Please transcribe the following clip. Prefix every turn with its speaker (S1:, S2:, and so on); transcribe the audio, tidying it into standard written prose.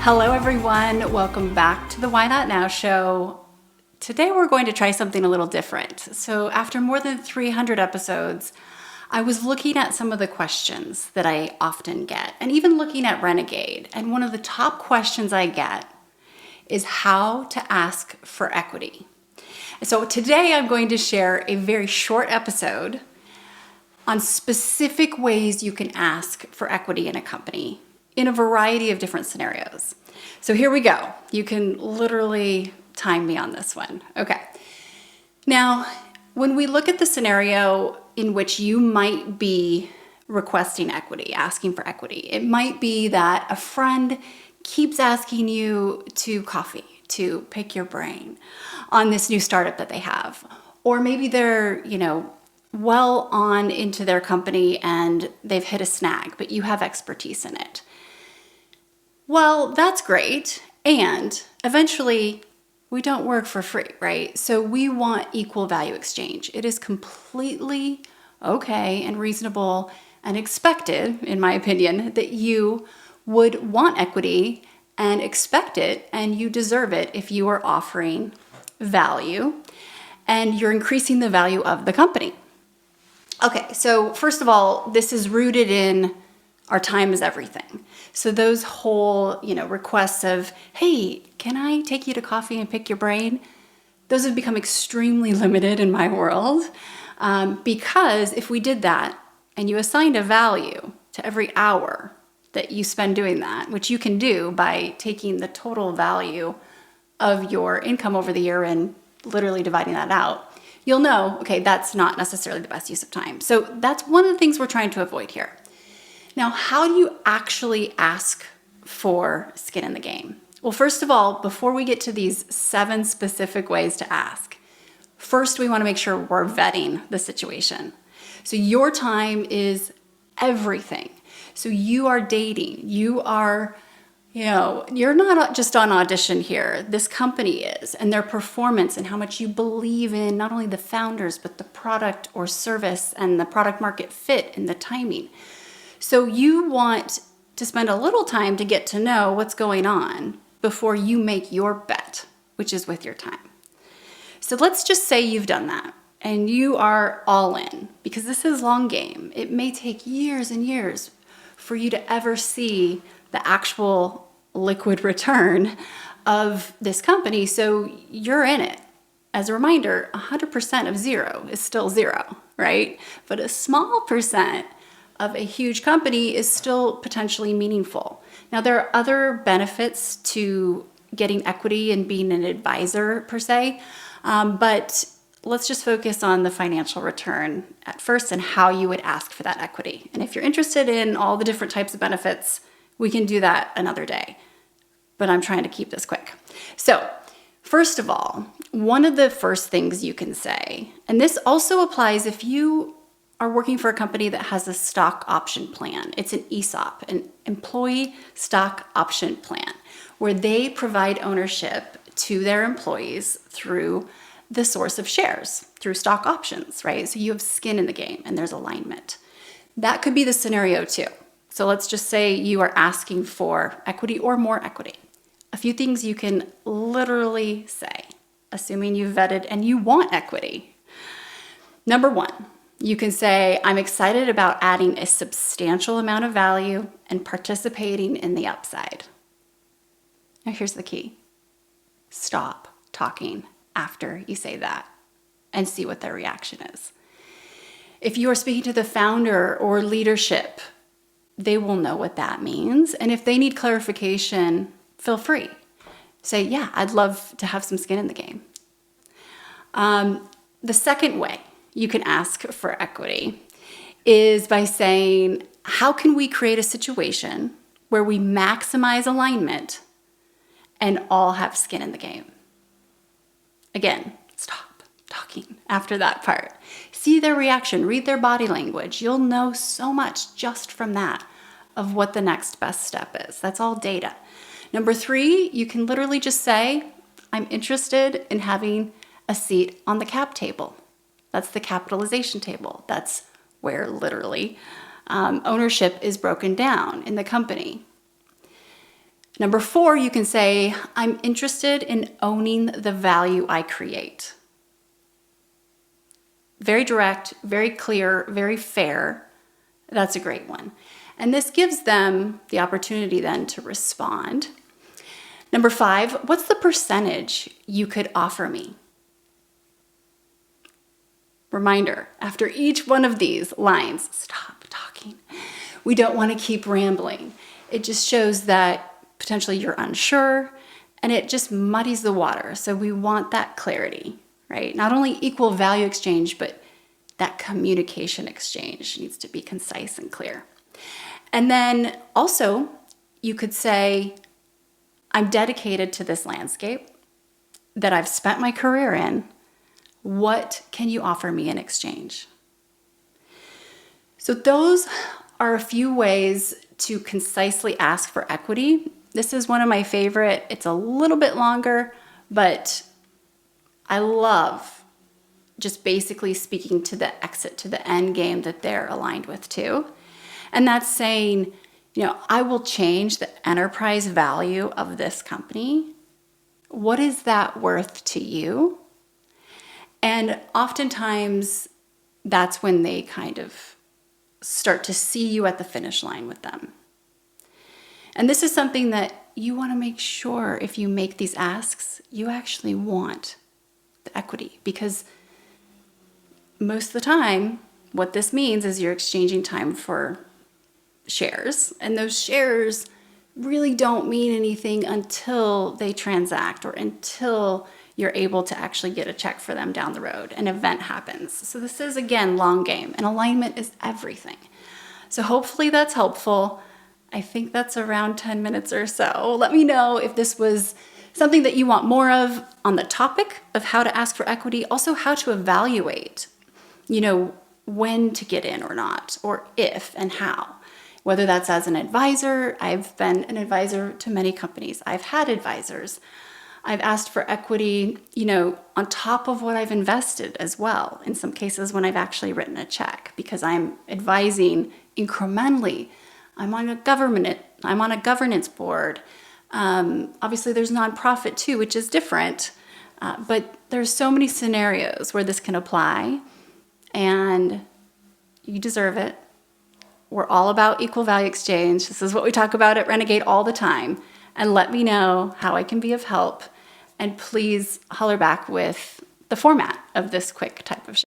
S1: Hello everyone, welcome back to the Why Not Now show. Today we're going to try something a little different. So after more than 300 episodes, I was looking at some of the questions that I often get, and even looking at Renegade. And one of the top questions I get is how to ask for equity. So today I'm going to share a very short episode on specific ways you can ask for equity in a company in a variety of different scenarios. So here we go. You can literally time me on this one. Okay. Now, when we look at the scenario in which you might be requesting equity, asking for equity, it might be that a friend keeps asking you to coffee, to pick your brain on this new startup that they have. Or maybe they're, well on into their company and they've hit a snag, but you have expertise in it. Well, that's great. And eventually we don't work for free, right? So we want equal value exchange. It is completely okay and reasonable and expected, in my opinion, that you would want equity and expect it, and you deserve it if you are offering value and you're increasing the value of the company. Okay, so first of all, this is rooted in our time is everything. So those whole, requests of, hey, can I take you to coffee and pick your brain? Those have become extremely limited in my world because if we did that and you assigned a value to every hour that you spend doing that, which you can do by taking the total value of your income over the year and literally dividing that out, you'll know, okay, that's not necessarily the best use of time. So that's one of the things we're trying to avoid here. Now, how do you actually ask for skin in the game? Well, first of all, before we get to these 7 specific ways to ask, first we want to make sure we're vetting the situation. So your time is everything. So you are dating, you are, you're not just on audition here. This company is, and their performance and how much you believe in not only the founders, but the product or service and the product market fit and the timing. So you want to spend a little time to get to know what's going on before you make your bet, which is with your time. So let's just say you've done that and you are all in, because this is long game. It may take years and years for you to ever see the actual liquid return of this company. So you're in it. As a reminder, 100% of zero is still zero, right? But a small percent of a huge company is still potentially meaningful. Now, there are other benefits to getting equity and being an advisor per se, but let's just focus on the financial return at first and how you would ask for that equity. And if you're interested in all the different types of benefits, we can do that another day, but I'm trying to keep this quick. So first of all, one of the first things you can say, and this also applies if you are working for a company that has a stock option plan. It's an ESOP, an employee stock option plan, where they provide ownership to their employees through the source of shares, through stock options, right? So you have skin in the game and there's alignment. That could be the scenario too. So let's just say you are asking for equity or more equity. A few things you can literally say, assuming you've vetted and you want equity. Number 1, you can say, I'm excited about adding a substantial amount of value and participating in the upside. Now here's the key. Stop talking after you say that and see what their reaction is. If you are speaking to the founder or leadership, they will know what that means. And if they need clarification, feel free. Say, yeah, I'd love to have some skin in the game. The second way you can ask for equity is by saying, how can we create a situation where we maximize alignment and all have skin in the game? Again, stop talking after that part. See their reaction, read their body language. You'll know so much just from that of what the next best step is. That's all data. Number 3, you can literally just say, I'm interested in having a seat on the cap table. That's the capitalization table. That's where literally ownership is broken down in the company. Number 4, you can say, I'm interested in owning the value I create. Very direct, very clear, very fair. That's a great one. And this gives them the opportunity then to respond. Number 5, what's the percentage you could offer me? Reminder, after each one of these lines, stop talking. We don't want to keep rambling. It just shows that potentially you're unsure, and it just muddies the water. So we want that clarity, right? Not only equal value exchange, but that communication exchange needs to be concise and clear. And then also, you could say, I'm dedicated to this landscape that I've spent my career in. What can you offer me in exchange? So those are a few ways to concisely ask for equity. This is one of my favorite. It's a little bit longer, but I love just basically speaking to the exit, to the end game that they're aligned with too. And that's saying, I will change the enterprise value of this company. What is that worth to you? And oftentimes that's when they kind of start to see you at the finish line with them. And this is something that you want to make sure if you make these asks, you actually want the equity, because most of the time, what this means is you're exchanging time for shares, and those shares really don't mean anything until they transact or until you're able to actually get a check for them down the road. An event happens. So this is, again, long game, and alignment is everything. So hopefully that's helpful. I think that's around 10 minutes or so. Let me know if this was something that you want more of on the topic of how to ask for equity, also how to evaluate, when to get in or not, or if and how. Whether that's as an advisor. I've been an advisor to many companies. I've had advisors. I've asked for equity, on top of what I've invested as well. In some cases when I've actually written a check, because I'm advising incrementally. I'm on a governance board. Obviously there's nonprofit too, which is different. But there's so many scenarios where this can apply, and you deserve it. We're all about equal value exchange. This is what we talk about at Renegade all the time. And let me know how I can be of help. And please holler back with the format of this quick type of show.